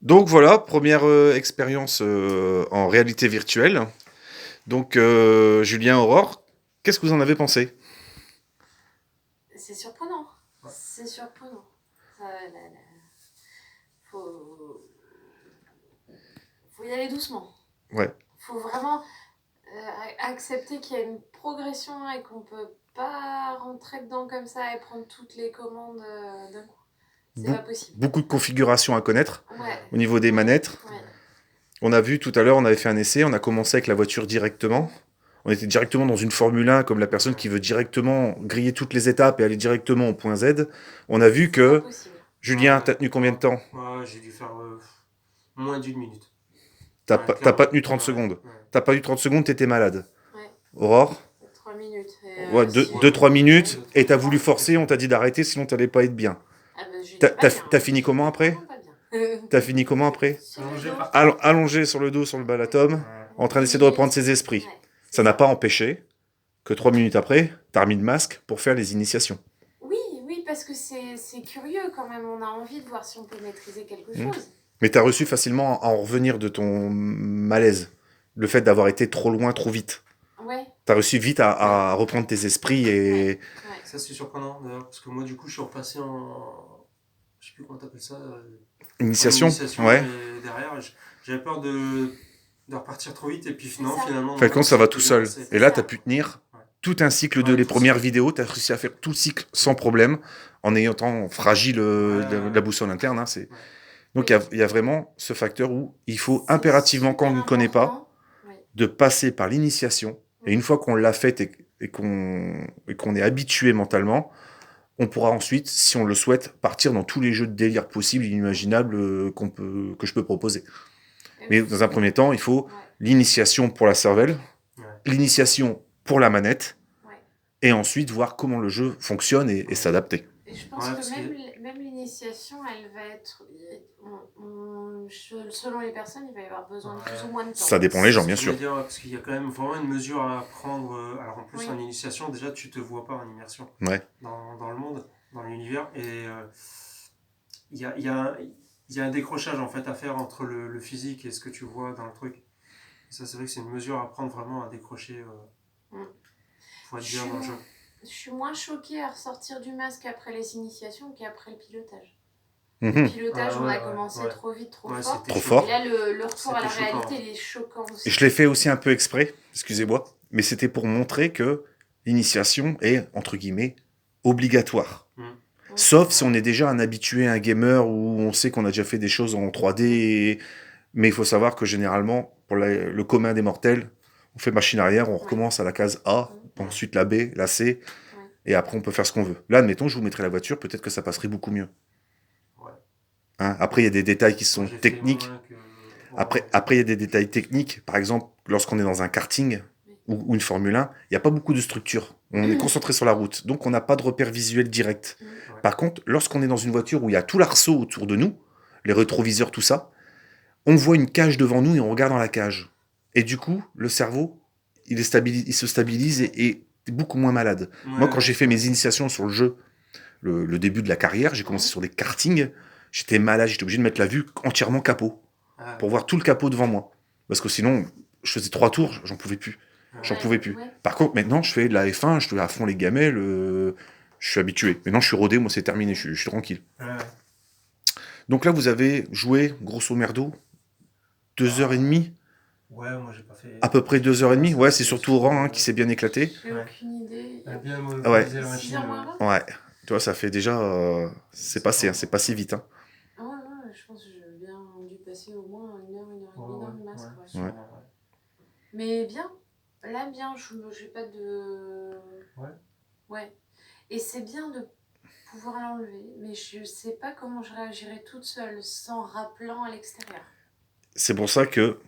Donc voilà, première expérience en réalité virtuelle. Donc Julien, Aurore, qu'est-ce que vous en avez pensé? C'est surprenant. Ouais. C'est surprenant. Ça, faut, faut y aller doucement. Ouais. Faut vraiment accepter qu'il y a une progression et qu'on peut pas rentrer dedans comme ça et prendre toutes les commandes d'un coup. C'est pas possible. Beaucoup de configurations à connaître Ouais. au niveau des Ouais. manettes. Ouais. On a vu tout à l'heure, on avait fait un essai, on a commencé avec la voiture directement. On était directement dans une Formule 1, comme la personne qui veut directement griller toutes les étapes et aller directement au point Z. On a vu que, Julien, t'as tenu combien de temps? Ouais, j'ai dû faire moins d'une minute. T'as pas tenu 30 secondes. Ouais. T'as pas eu 30 secondes, t'étais malade. Ouais. Aurore? 3 minutes. Ouais, 2-3 minutes, et t'as voulu forcer, on t'a dit d'arrêter, sinon t'allais pas être bien. Ah ben, je pas bien. T'as fini comment après? T'as fini comment après? Allongé sur le dos sur le balatum, en train d'essayer de reprendre ses esprits. Ça n'a pas empêché que 3 minutes après, t'as remis le masque pour faire les initiations. Oui, parce que c'est curieux quand même. On a envie de voir si on peut maîtriser quelque chose. Mais t'as réussi facilement à en revenir de ton malaise. Le fait d'avoir été trop loin, trop vite. Ouais. T'as réussi vite à reprendre tes esprits et... Ouais. Ça, c'est surprenant, d'ailleurs, parce que moi, du coup, je suis repassé en... Je sais plus comment t'appelles ça. Initiation, ouais. Et derrière, j'avais peur de repartir trop vite, et puis non, finalement... Fait quand ça va tout seul. Et là, t'as pu tenir ouais. tout un cycle de les premières vidéos, t'as réussi à faire tout le cycle sans problème, en ayant fragile la boussole interne. Hein, c'est... Donc il y a vraiment ce facteur où il faut impérativement, quand on ne connaît pas, de passer par l'initiation. Et une fois qu'on l'a faite et qu'on est habitué mentalement, on pourra ensuite, si on le souhaite, partir dans tous les jeux de délire possibles et inimaginables que je peux proposer. Mais dans un premier temps, il faut l'initiation pour la cervelle, l'initiation pour la manette, et ensuite voir comment le jeu fonctionne et s'adapter. Et je pense que même l'initiation, elle va être... selon les personnes, il va y avoir besoin de plus ou moins de temps. Ça dépend des gens, bien sûr. Parce qu'il y a quand même vraiment une mesure à prendre. Alors en plus, en initiation, déjà, tu te vois pas en immersion dans le monde, dans l'univers. Et il y a un décrochage en fait à faire entre le physique et ce que tu vois dans le truc. Et ça, c'est vrai que c'est une mesure à prendre vraiment à décrocher pour être bien dans le jeu. Je suis moins choquée à ressortir du masque après les initiations qu'après le pilotage. Le pilotage, on a commencé trop vite, trop fort. Trop fort. Et là, le retour à la réalité, il est choquant aussi. Et je l'ai fait aussi un peu exprès, excusez-moi, mais c'était pour montrer que l'initiation est, entre guillemets, obligatoire. Sauf si on est déjà un habitué, un gamer, où on sait qu'on a déjà fait des choses en 3D. Mais il faut savoir que généralement, pour le commun des mortels, on fait machine arrière, on recommence à la case A, ensuite la B, la C, et après on peut faire ce qu'on veut. Là, admettons, je vous mettrai la voiture, peut-être que ça passerait beaucoup mieux. Hein, après, il y a des détails qui sont techniques. Après, il y a des détails techniques. Par exemple, lorsqu'on est dans un karting ou une Formule 1, il n'y a pas beaucoup de structure. On est concentré sur la route. Donc, on n'a pas de repère visuel direct. Par contre, lorsqu'on est dans une voiture où il y a tout l'arceau autour de nous, les rétroviseurs, tout ça, on voit une cage devant nous et on regarde dans la cage. Et du coup, le cerveau, il se stabilise et est beaucoup moins malade. Moi, quand j'ai fait mes initiations sur le jeu, le début de la carrière, j'ai commencé sur des kartings, j'étais malade, j'étais obligé de mettre la vue entièrement capot, pour voir tout le capot devant moi. Parce que sinon, je faisais 3 tours, j'en pouvais plus. Par contre, maintenant, je fais de la F1, je fais à fond les gamelles, je suis habitué. Maintenant, je suis rodé, moi, c'est terminé, je suis tranquille. Donc là, vous avez joué, grosso merdo, 2h30. Ouais, moi j'ai pas fait. À peu près 2h30. Ouais, c'est surtout Oran qui s'est bien éclaté. J'ai aucune idée. Elle a bien mobilisé la machine. Ouais. Tu vois, ça fait déjà. C'est passé, hein, c'est pas si vite. Hein. Ah ouais, je pense que j'ai bien dû passer au moins 1h, 1h30 dans le masque. Ouais. Mais bien. Là, bien, j'ai pas de. Ouais. Et c'est bien de pouvoir l'enlever, mais je sais pas comment je réagirais toute seule sans rappelant à l'extérieur. C'est pour ça que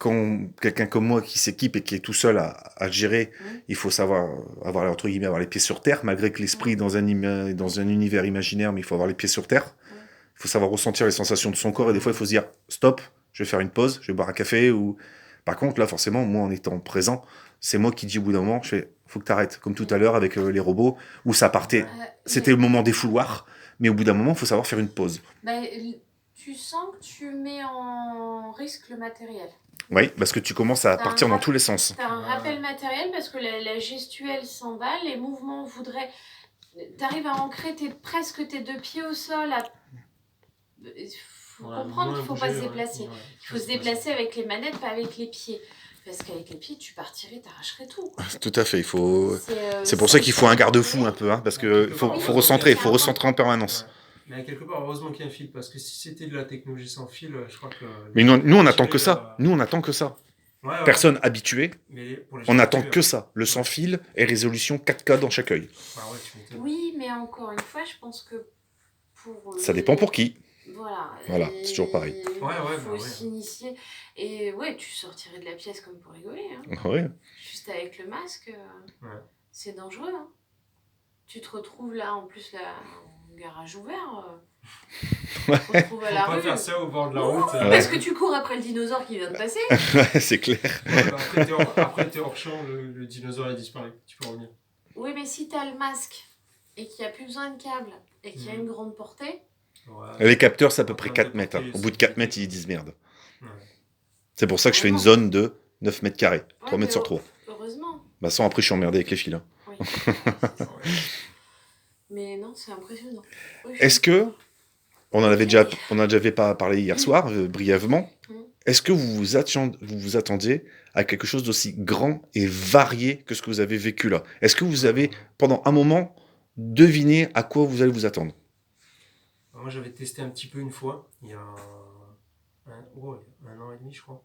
quand quelqu'un comme moi qui s'équipe et qui est tout seul à gérer, il faut savoir avoir, entre guillemets, avoir les pieds sur terre, malgré que l'esprit est dans un univers imaginaire, mais il faut avoir les pieds sur terre. Il faut savoir ressentir les sensations de son corps et des fois il faut se dire stop, je vais faire une pause, je vais boire un café. Ou... Par contre, là, forcément, moi en étant présent, c'est moi qui dis au bout d'un moment, je fais faut que tu arrêtes. Comme tout à l'heure avec les robots, où ça partait. C'était le moment des fouloirs, mais au bout d'un moment, il faut savoir faire une pause. tu sens que tu mets en risque le matériel. Oui, parce que tu commences à partir dans tous les sens. Tu as un rappel matériel parce que la gestuelle s'emballe, les mouvements voudraient... Tu arrives à ancrer presque tes 2 pieds au sol. Il faut comprendre qu'il ne faut pas se déplacer. Il faut se déplacer avec les manettes, pas avec les pieds. Parce qu'avec les pieds, tu partirais, t'arracherais tout. Tout à fait. C'est pour ça qu'il faut un garde-fou un peu, hein, parce qu'il faut recentrer, en permanence. Ouais. Mais quelque part, heureusement qu'il y a un fil, parce que si c'était de la technologie sans fil, je crois que... Mais nous, on attend que ça. Nous, on attend que ça. Ouais. Personne habitué, on attend que ça. Le sans fil et résolution 4K dans chaque œil. Oui, mais encore une fois, je pense que pour... Ça dépend pour qui. Voilà, c'est toujours pareil. Il faut s'initier. Et ouais, tu sortirais de la pièce comme pour rigoler. Hein. Ouais. Juste avec le masque, c'est dangereux. Hein. Tu te retrouves là, en plus, là, en garage ouvert. Tu te retrouves à la rue. Faut pas faire ça au bord de la route. Parce que tu cours après le dinosaure qui vient de passer. C'est clair. Après, t'es hors champ, le dinosaure a disparu. Tu peux revenir. Oui, mais si t'as le masque et qu'il n'y a plus besoin de câble et qu'il y a une grande portée... Les capteurs, c'est à peu près 4 mètres. Hein. Au bout de 4 mètres, ils disent merde. Ouais. C'est pour ça que je fais une zone de 9 mètres carrés. 3 mètres sur 3. Heureusement. Bah sans, après, je suis emmerdé avec les fils. Hein. Oui. Mais non, c'est impressionnant. Oui, est-ce que, on en a déjà pas parlé hier soir, brièvement, est-ce que vous vous attendiez à quelque chose d'aussi grand et varié que ce que vous avez vécu là? Est-ce que vous avez, pendant un moment, deviné à quoi vous allez vous attendre? Moi, j'avais testé un petit peu une fois, il y a un an et demi, je crois.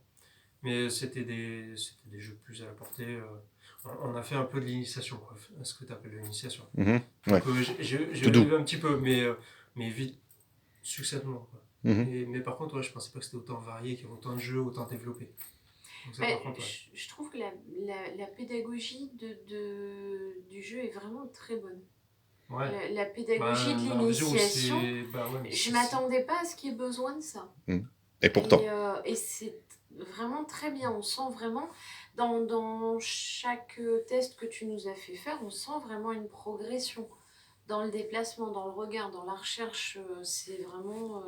Mais c'était des jeux plus à la portée. On a fait un peu de l'initiation, quoi, ce que tu appelles l'initiation. Ouais. Donc, j'ai relevé un petit peu, mais vite, succinctement. Mais par contre, je pensais pas que c'était autant varié, qu'il y avait autant de jeux, autant développés. Donc ça, par contre, je trouve que la pédagogie du jeu est vraiment très bonne. Ouais. La pédagogie de l'initiation, je ne m'attendais pas à ce qu'il y ait besoin de ça. Et pourtant. Et c'est vraiment très bien. On sent vraiment, dans chaque test que tu nous as fait faire, on sent vraiment une progression. Dans le déplacement, dans le regard, dans la recherche, c'est vraiment...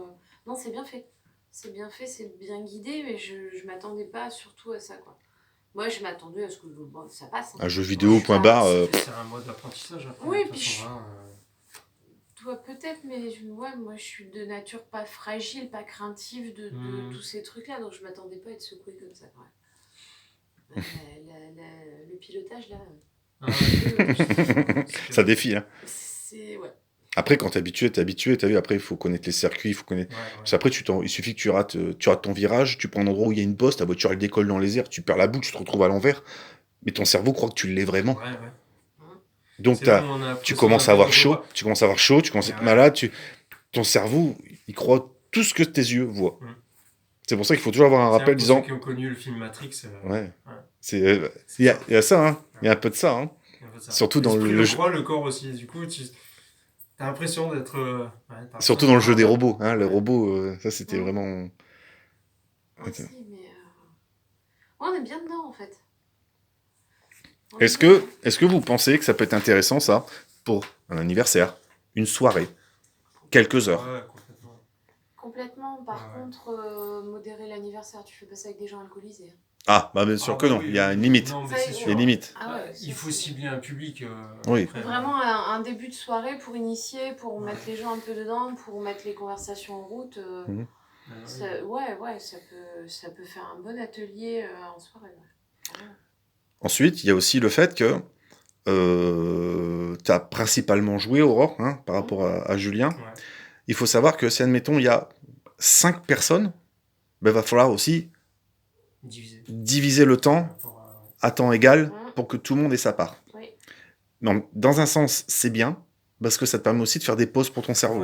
Non, c'est bien fait. C'est bien fait, c'est bien guidé, mais je ne m'attendais pas surtout à ça, quoi. Moi, je m'attendais à ce que ça passe. Hein. Un jeu vidéo, point barre. C'est un mode d'apprentissage. Après, oui, puis toi peut-être, mais moi je suis de nature pas fragile, pas craintive de tous ces trucs-là, donc je m'attendais pas à être secouée comme ça. Ouais. Le pilotage, là... ça défie, hein. Ouais. Après, quand t'es habitué, t'as vu, après, il faut connaître les circuits, il faut connaître... Parce qu'après, il suffit que tu rates ton virage, tu prends un endroit où il y a une bosse, ta voiture, elle décolle dans les airs, tu perds la boule, tu te retrouves à l'envers, mais ton cerveau croit que tu l'es vraiment. Donc, tu commences à avoir chaud, tu commences à être malade, ton cerveau, il croit tout ce que tes yeux voient. C'est pour ça qu'il faut toujours avoir un rappel disant... Ceux qui ont connu le film Matrix... il y a ça, hein. Il y a un peu de ça, hein. Surtout dans le jeu. Le corps aussi, du coup, t'as l'impression d'être... surtout dans le jeu des robots, hein. Les robots, ça c'était vraiment... Aussi, mais... on est bien dedans, en fait. Est-ce que vous pensez que ça peut être intéressant, ça, pour un anniversaire, une soirée, quelques heures? Complètement. Par contre, modérer l'anniversaire, tu fais pas ça avec des gens alcoolisés. Ah, bah bien sûr que non, il y a une limite. Il y a une limite. Il faut cibler un public. Oui. Vraiment un début de soirée pour initier, pour mettre les gens un peu dedans, pour mettre les conversations en route. Ça peut faire un bon atelier en soirée. Ouais. Ensuite, il y a aussi le fait que tu as principalement joué, Aurore, hein, par rapport à Julien. Ouais. Il faut savoir que si, admettons, il y a 5 personnes, il va falloir aussi diviser le temps à temps égal pour que tout le monde ait sa part. Oui. Donc, dans un sens, c'est bien, parce que ça te permet aussi de faire des pauses pour ton cerveau.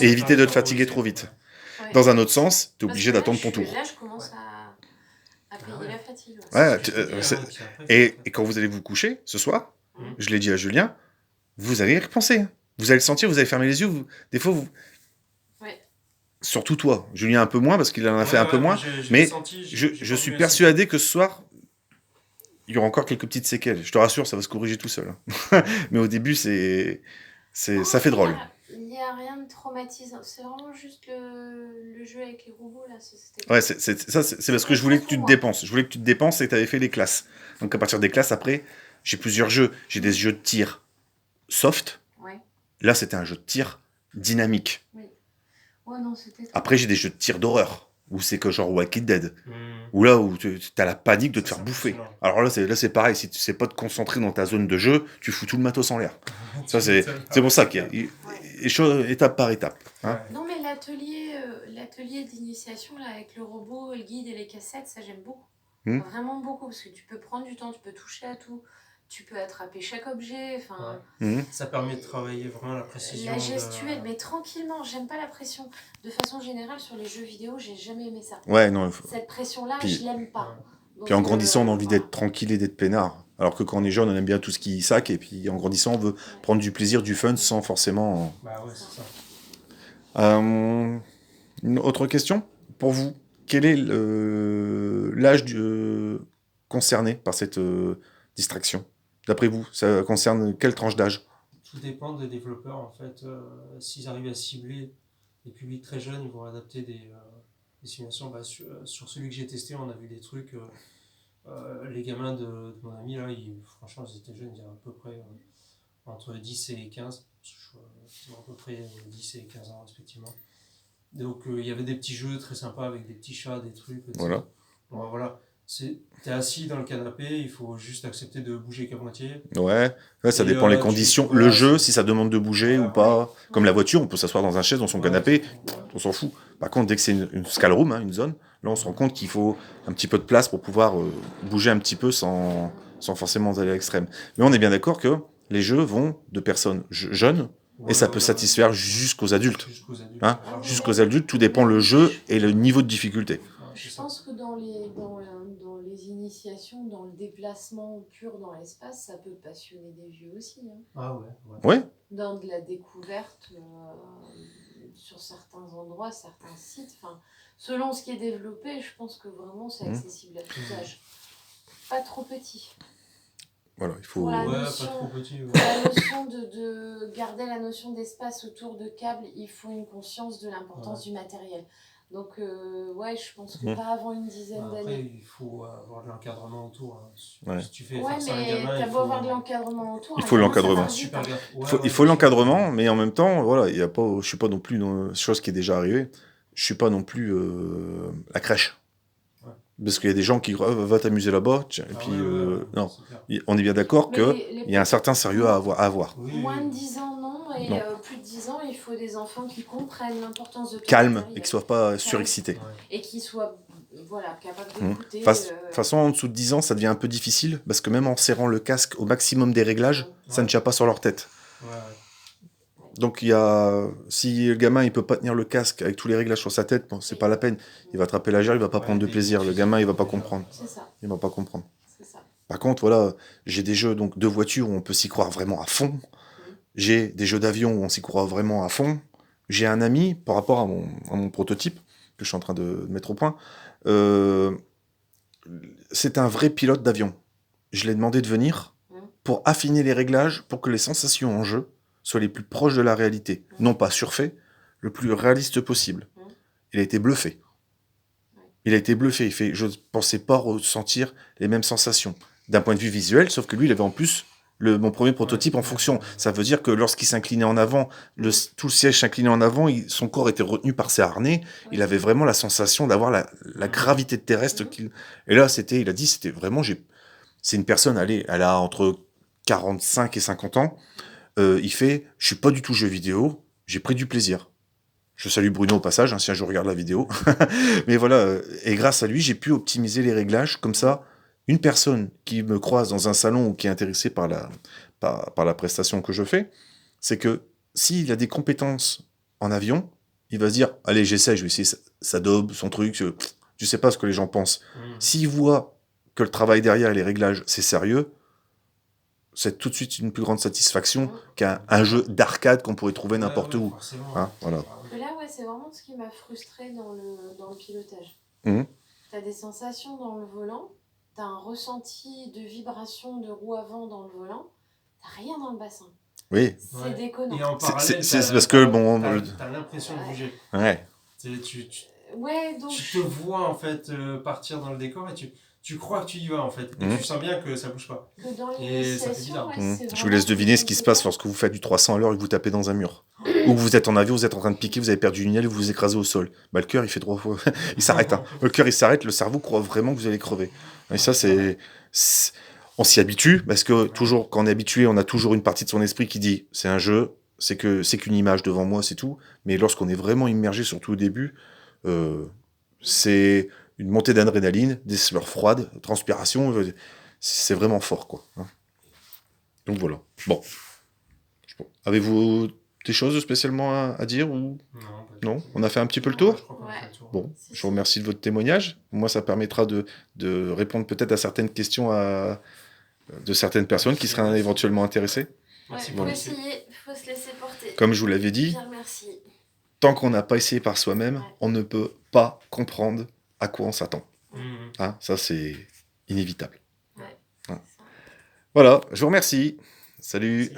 Et éviter de te fatiguer trop vite. Ouais. Dans un autre sens, tu es obligé d'attendre ton tour. Là, je commence à payer la fatigue. Ouais. Et quand vous allez vous coucher, ce soir, je l'ai dit à Julien, vous allez y repenser. Vous allez le sentir, vous allez fermer les yeux. Des fois, surtout toi. Julien un peu moins, parce qu'il en a fait un peu moins. Mais je suis persuadé que ce soir, il y aura encore quelques petites séquelles. Je te rassure, ça va se corriger tout seul. Mais au début, ça fait drôle. Il n'y a rien de traumatisant. C'est vraiment juste le le jeu avec les robots, là, c'était... Ouais, c'est parce que je voulais que tu te dépenses. Je voulais que tu te dépenses et tu avais fait les classes. Donc à partir des classes, après, j'ai plusieurs jeux. J'ai des jeux de tir soft. Ouais. Là, c'était un jeu de tir dynamique. Oui. Ouais, non, c'était... Après, j'ai des jeux de tir d'horreur. Où c'est que genre Walking Dead. Où là, où t'as la panique de te faire bouffer. Alors là, c'est pareil. Si tu sais pas te concentrer dans ta zone de jeu, tu fous tout le matos en l'air. Ça, c'est pour ça qu'il y a les choses étape par étape. Hein. Non, mais l'atelier d'initiation, là, avec le robot, le guide et les cassettes, ça, j'aime beaucoup. Vraiment beaucoup, parce que tu peux prendre du temps, tu peux toucher à tout. Tu peux attraper chaque objet, enfin... Ça permet de travailler vraiment la précision. La gestuelle, mais tranquillement, j'aime pas la pression. De façon générale, sur les jeux vidéo, j'ai jamais aimé ça. Ouais, non. Cette pression-là, je l'aime pas. Donc, puis en grandissant, on a envie d'être tranquille et d'être peinard. Alors que quand on est jeune, on aime bien tout ce qui sac, et puis en grandissant, on veut prendre du plaisir, du fun, sans forcément... Bah ouais, c'est ça. Une autre question pour vous. Quel est l'âge concerné par cette distraction? D'après vous, ça concerne quelle tranche d'âge? Tout dépend des développeurs, en fait. S'ils arrivent à cibler des publics très jeunes, ils vont adapter des simulations. Bah, sur celui que j'ai testé, on a vu des trucs... les gamins de mon ami, là, franchement, ils étaient jeunes, ils avaient à peu près entre 10 et 15. Ils ont à peu près 10 et 15 ans, respectivement. Donc, il y avait des petits jeux très sympas avec des petits chats, des trucs. Voilà. Bon, voilà. T'es assis dans le canapé, il faut juste accepter de bouger qu'à moitié. Ouais, ça dépend les conditions. Le jeu, si ça demande de bouger ou pas. Comme la voiture, on peut s'asseoir dans un chaise, dans son canapé, on s'en fout. Par contre, dès que c'est une scale room, une zone, là on se rend compte qu'il faut un petit peu de place pour pouvoir bouger un petit peu sans forcément aller à l'extrême. Mais on est bien d'accord que les jeux vont de personnes jeunes, et ça peut satisfaire jusqu'aux adultes. Jusqu'aux adultes, tout dépend le jeu et le niveau de difficulté. Je pense que dans les initiations, dans le déplacement pur dans l'espace, ça peut passionner des vieux aussi. Hein. Ah ouais. Ouais. Dans de la découverte sur certains endroits, certains sites. Selon ce qui est développé, je pense que vraiment c'est accessible à tous âges. Pas trop petit. Voilà, il faut... Pour pas trop petit. la notion de garder la notion d'espace autour de câbles, il faut une conscience de l'importance du matériel. Donc, je pense que pas avant une dizaine d'années. Après, il faut avoir de l'encadrement autour. Hein. Si tu fais mais t'as beau avoir de l'encadrement autour. Il faut l'encadrement. Il faut l'encadrement, mais en même temps, voilà, je suis pas non plus dans chose qui est déjà arrivée. Je suis pas non plus la crèche. Parce qu'il y a des gens qui va t'amuser là-bas, et puis non. On est bien d'accord qu'il y a un certain sérieux à avoir. Moins de 10 ans, non, et non. Plus de 10 ans, il faut des enfants qui comprennent l'importance de calme, et qui ne soient pas surexcités. Et qui soient capables d'écouter. De toute façon, en dessous de 10 ans, ça devient un peu difficile, parce que même en serrant le casque au maximum des réglages, ça ne tient pas sur leur tête. Donc si le gamin il peut pas tenir le casque avec tous les réglages sur sa tête, bon, c'est pas la peine. Il va attraper la gère, il va pas prendre de plaisir. Le gamin il va pas comprendre. C'est ça. Il va pas comprendre. C'est ça. Par contre, voilà, j'ai des jeux donc de voiture où on peut s'y croire vraiment à fond. J'ai des jeux d'avion où on s'y croit vraiment à fond. J'ai un ami par rapport à mon prototype que je suis en train de mettre au point. C'est un vrai pilote d'avion. Je l'ai demandé de venir pour affiner les réglages pour que les sensations en jeu soient les plus proches de la réalité. Non pas surfait, le plus réaliste possible. Il a été bluffé. Il fait, je ne pensais pas ressentir les mêmes sensations. D'un point de vue visuel, sauf que lui, il avait en plus mon premier prototype en fonction. Ça veut dire que lorsqu'il s'inclinait en avant, tout le siège s'inclinait en avant, son corps était retenu par ses harnais. Il avait vraiment la sensation d'avoir la gravité terrestre. Et là, il a dit, c'était vraiment... C'est une personne, elle a entre 45 et 50 ans. Il fait, je suis pas du tout jeu vidéo, j'ai pris du plaisir. Je salue Bruno au passage, si un jour regarde la vidéo. Mais voilà, et grâce à lui, j'ai pu optimiser les réglages. Comme ça, une personne qui me croise dans un salon ou qui est intéressée par la prestation que je fais, c'est que s'il a des compétences en avion, il va se dire, allez, j'essaie, je vais essayer sa daube, son truc, je sais pas ce que les gens pensent. S'il voit que le travail derrière et les réglages, c'est sérieux, c'est tout de suite une plus grande satisfaction qu'un jeu d'arcade qu'on pourrait trouver n'importe où. Voilà. Mais là, c'est vraiment ce qui m'a frustré dans le pilotage. T'as des sensations dans le volant, t'as un ressenti de vibration de roue avant dans le volant, t'as rien dans le bassin. Oui. C'est déconnant. Et en parallèle, c'est parce que t'as l'impression de bouger. Ouais. Ouais, donc... Tu te vois en fait partir dans le décor et tu crois que tu y vas en fait. Et tu sens bien que ça bouge pas. Que dans Et ça fait bizarre. Je vous laisse deviner ce qui se passe lorsque vous faites du 300 à l'heure et que vous tapez dans un mur. Ou que vous êtes en avion, vous êtes en train de piquer, vous avez perdu une aile et vous vous écrasez au sol. Bah, le cœur, il fait 3 fois. Il s'arrête. Hein. Le cœur, il s'arrête, le cerveau croit vraiment que vous allez crever. Et ça, on s'y habitue, parce que toujours, quand on est habitué, on a toujours une partie de son esprit qui dit c'est un jeu, c'est qu'une image devant moi, c'est tout. Mais lorsqu'on est vraiment immergé, surtout au début, c'est une montée d'adrénaline, des sueurs froides, transpiration, c'est vraiment fort, quoi. Donc voilà. Bon. Avez-vous des choses spécialement à dire ou... Non, on a fait un petit peu le tour. Bon, je vous remercie de votre témoignage. Moi, ça permettra de répondre peut-être à certaines questions de certaines personnes qui seraient éventuellement intéressées. Faut essayer, faut se laisser porter. Comme je vous l'avais dit, tant qu'on n'a pas essayé par soi-même, on ne peut pas comprendre à quoi on s'attend. Ça, c'est inévitable. Voilà, je vous remercie. Salut.